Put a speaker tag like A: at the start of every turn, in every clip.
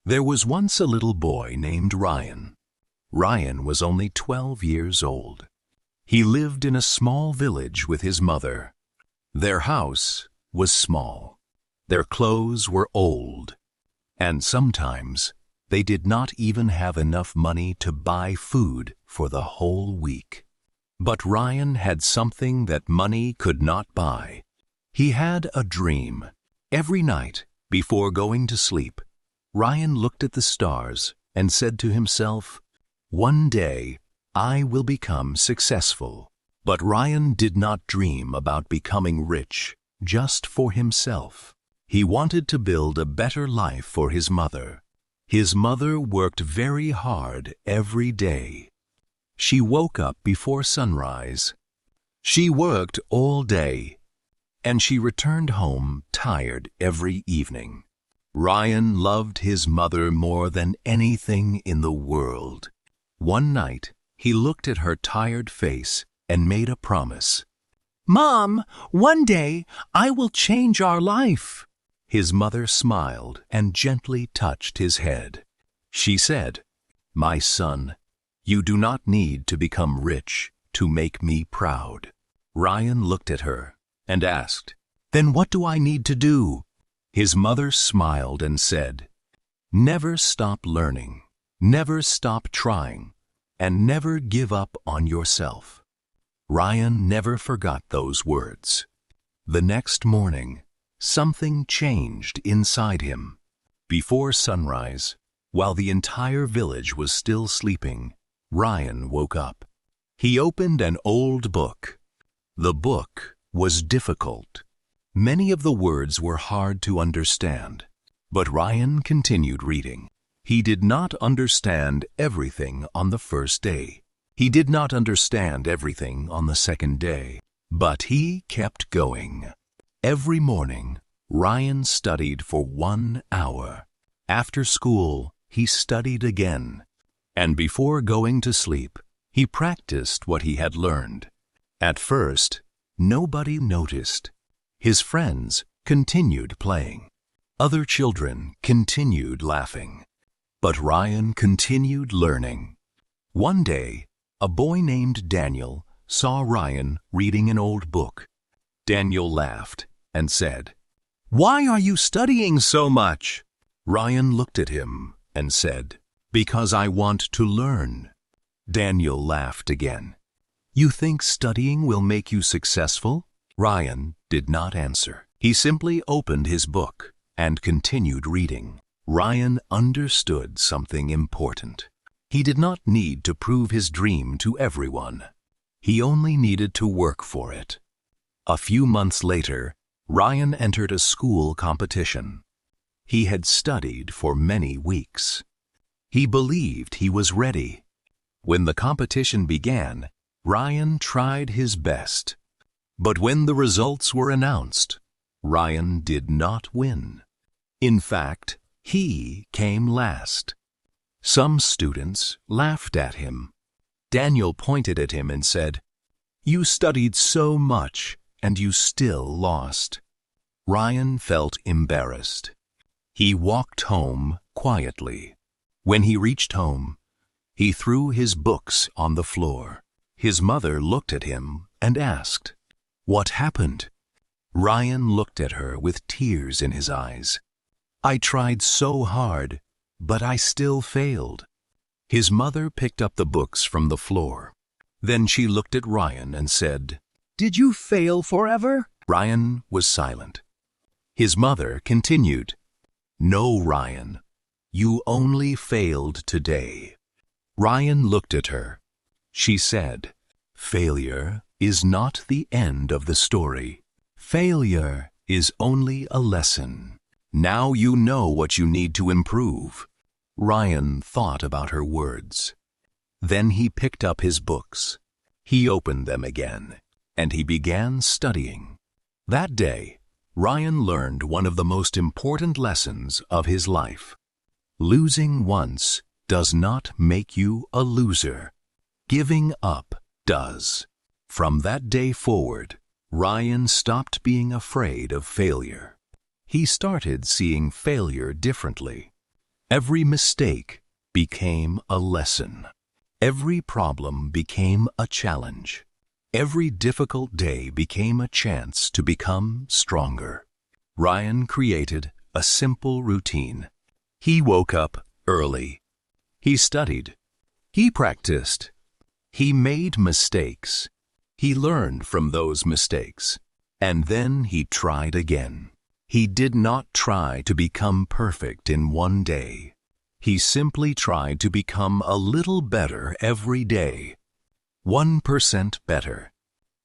A: There was once a little boy named Ryan. Ryan was only 12 years old. He lived in a small village with his mother. Their house was small. Their clothes were old. And sometimes they did not even have enough money to buy food for the whole week. But Ryan had something that money could not buy. He had a dream. Every night, before going to sleep, Ryan looked at the stars and said to himself, "One day I will become successful." But Ryan did not dream about becoming rich just for himself. He wanted to build a better life for his mother. His mother worked very hard every day. She woke up before sunrise. She worked all day, and she returned home tired every evening. Ryan loved his mother more than anything in the world. One night, he looked at her tired face and made a promise. "Mom, one day I will change our life." His mother smiled and gently touched his head. She said, "My son, you do not need to become rich to make me proud." Ryan looked at her and asked, "Then what do I need to do?" His mother smiled and said, "Never stop learning, never stop trying, and never give up on yourself." Ryan never forgot those words. The next morning, something changed inside him. Before sunrise, while the entire village was still sleeping, Ryan woke up. He opened an old book. The book was difficult. Many of the words were hard to understand, but Ryan continued reading. He did not understand everything on the first day. He did not understand everything on the second day, but he kept going. Every morning, Ryan studied for 1 hour. After school, he studied again. And before going to sleep, he practiced what he had learned. At first, nobody noticed. His friends continued playing. Other children continued laughing. But Ryan continued learning. One day, a boy named Daniel saw Ryan reading an old book. Daniel laughed and said, "Why are you studying so much?" Ryan looked at him and said, "Because I want to learn." Daniel laughed again. "You think studying will make you successful?" Ryan did not answer. He simply opened his book and continued reading. Ryan understood something important. He did not need to prove his dream to everyone. He only needed to work for it. A few months later, Ryan entered a school competition. He had studied for many weeks. He believed he was ready. When the competition began, Ryan tried his best. But when the results were announced, Ryan did not win. In fact, he came last. Some students laughed at him. Daniel pointed at him and said, "You studied so much, and you still lost." Ryan felt embarrassed. He walked home quietly. When he reached home, he threw his books on the floor. His mother looked at him and asked, "What happened?" Ryan looked at her with tears in his eyes. "I tried so hard, but I still failed." His mother picked up the books from the floor. Then she looked at Ryan and said, "Did you fail forever?" Ryan was silent. His mother continued, "No, Ryan, you only failed today." Ryan looked at her. She said, "Failure is not the end of the story. Failure is only a lesson. Now you know what you need to improve." Ryan thought about her words. Then he picked up his books. He opened them again, and he began studying. That day, Ryan learned one of the most important lessons of his life. Losing once does not make you a loser. Giving up does. From that day forward, Ryan stopped being afraid of failure. He started seeing failure differently. Every mistake became a lesson. Every problem became a challenge. Every difficult day became a chance to become stronger. Ryan created a simple routine. He woke up early. He studied. He practiced. He made mistakes. He learned from those mistakes. And then he tried again. He did not try to become perfect in one day. He simply tried to become a little better every day. 1% better.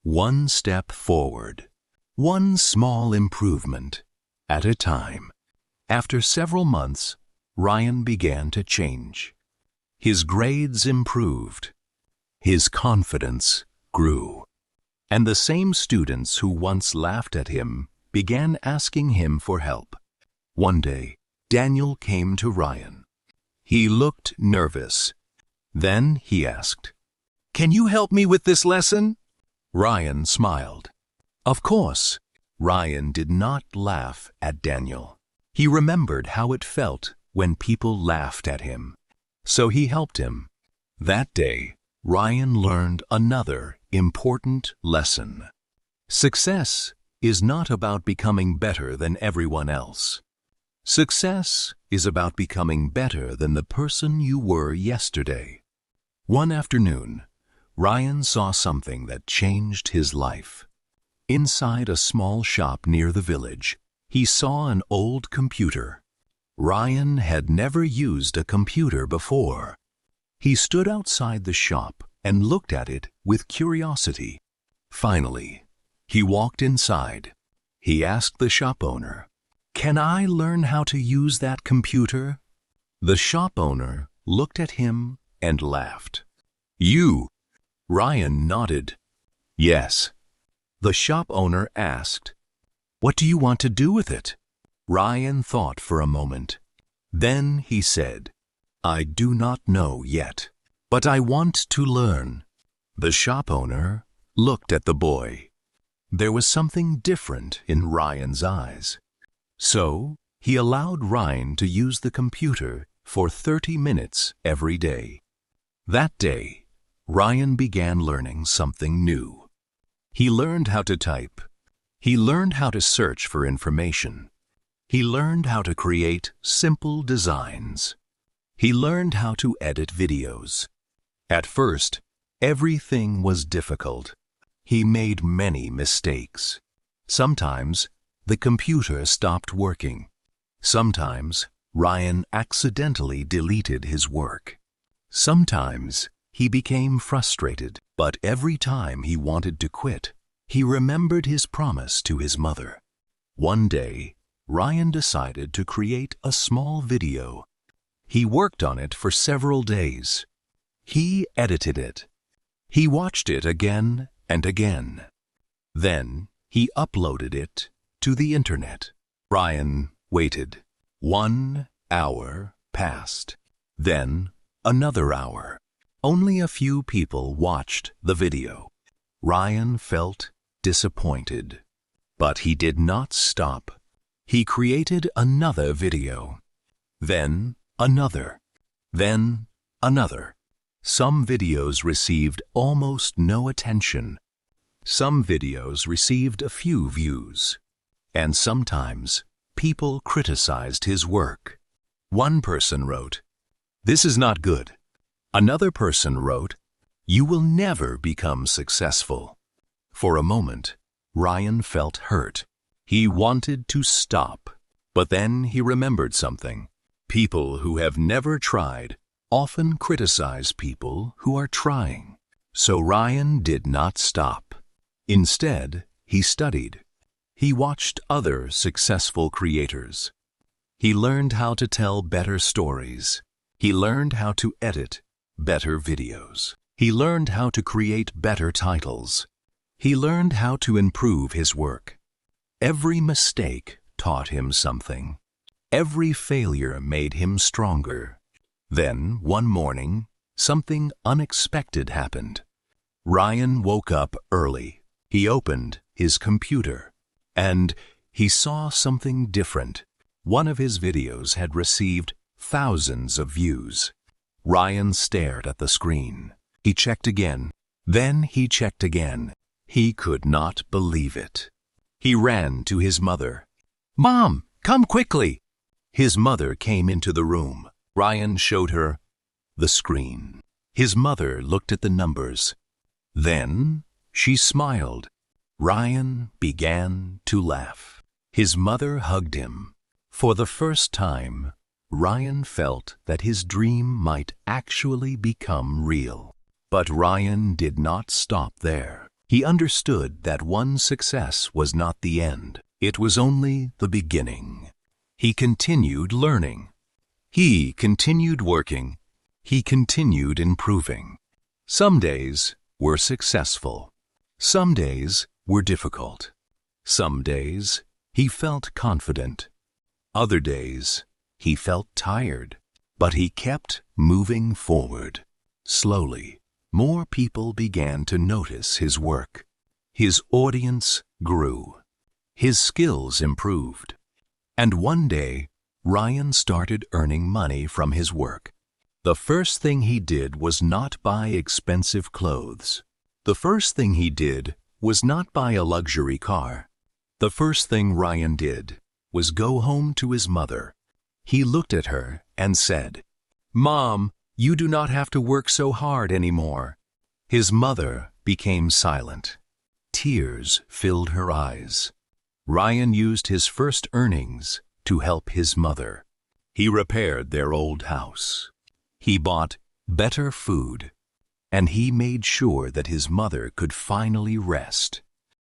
A: One step forward. One small improvement at a time. After several months, Ryan began to change. His grades improved. His confidence grew. And the same students who once laughed at him began asking him for help. One day, Daniel came to Ryan. He looked nervous. Then he asked, "Can you help me with this lesson?" Ryan smiled. Of course. Ryan did not laugh at Daniel. He remembered how it felt when people laughed at him. So he helped him. That day, Ryan learned another important lesson. Success is not about becoming better than everyone else. Success is about becoming better than the person you were yesterday. One afternoon, Ryan saw something that changed his life. Inside a small shop near the village, he saw an old computer. Ryan had never used a computer before. He stood outside the shop and looked at it with curiosity. Finally, he walked inside. He asked the shop owner, "Can I learn how to use that computer?" The shop owner looked at him and laughed. "You?" Ryan nodded. "Yes." The shop owner asked, "What do you want to do with it?" Ryan thought for a moment. Then he said, "I do not know yet, but I want to learn." The shop owner looked at the boy. There was something different in Ryan's eyes. So he allowed Ryan to use the computer for 30 minutes every day. That day, Ryan began learning something new. He learned how to type. He learned how to search for information. He learned how to create simple designs. He learned how to edit videos. At first, everything was difficult. He made many mistakes. Sometimes, the computer stopped working. Sometimes, Ryan accidentally deleted his work. Sometimes, he became frustrated, but every time he wanted to quit, he remembered his promise to his mother. One day, Ryan decided to create a small video. He worked on it for several days. He edited it. He watched it again and again. Then, he uploaded it to the internet. Ryan waited. 1 hour passed. Then, another hour. Only a few people watched the video. Ryan felt disappointed. But he did not stop. He created another video. Then another. Then another. Some videos received almost no attention. Some videos received a few views. And sometimes people criticized his work. One person wrote, "This is not good." Another person wrote, "You will never become successful." For a moment, Ryan felt hurt. He wanted to stop. But then he remembered something. People who have never tried often criticize people who are trying. So Ryan did not stop. Instead, he studied. He watched other successful creators. He learned how to tell better stories. He learned how to edit better videos. He learned how to create better titles. He learned how to improve his work. Every mistake taught him something. Every failure made him stronger. Then, one morning, something unexpected happened. Ryan woke up early. He opened his computer, and he saw something different. One of his videos had received thousands of views. Ryan stared at the screen. He checked again. Then he checked again. He could not believe it. He ran to his mother. "Mom, come quickly!" His mother came into the room. Ryan showed her the screen. His mother looked at the numbers. Then she smiled. Ryan began to laugh. His mother hugged him. For the first time, Ryan felt that his dream might actually become real. But Ryan did not stop there. He understood that one success was not the end. It was only the beginning. He continued learning. He continued working. He continued improving. Some days were successful. Some days were difficult. Some days he felt confident. Other days he felt tired. But he kept moving forward. Slowly, more people began to notice his work. His audience grew. His skills improved. And one day, Ryan started earning money from his work. The first thing he did was not buy expensive clothes. The first thing he did was not buy a luxury car. The first thing Ryan did was go home to his mother. He looked at her and said, "Mom, you do not have to work so hard anymore." His mother became silent. Tears filled her eyes. Ryan used his first earnings to help his mother. He repaired their old house. He bought better food. And he made sure that his mother could finally rest.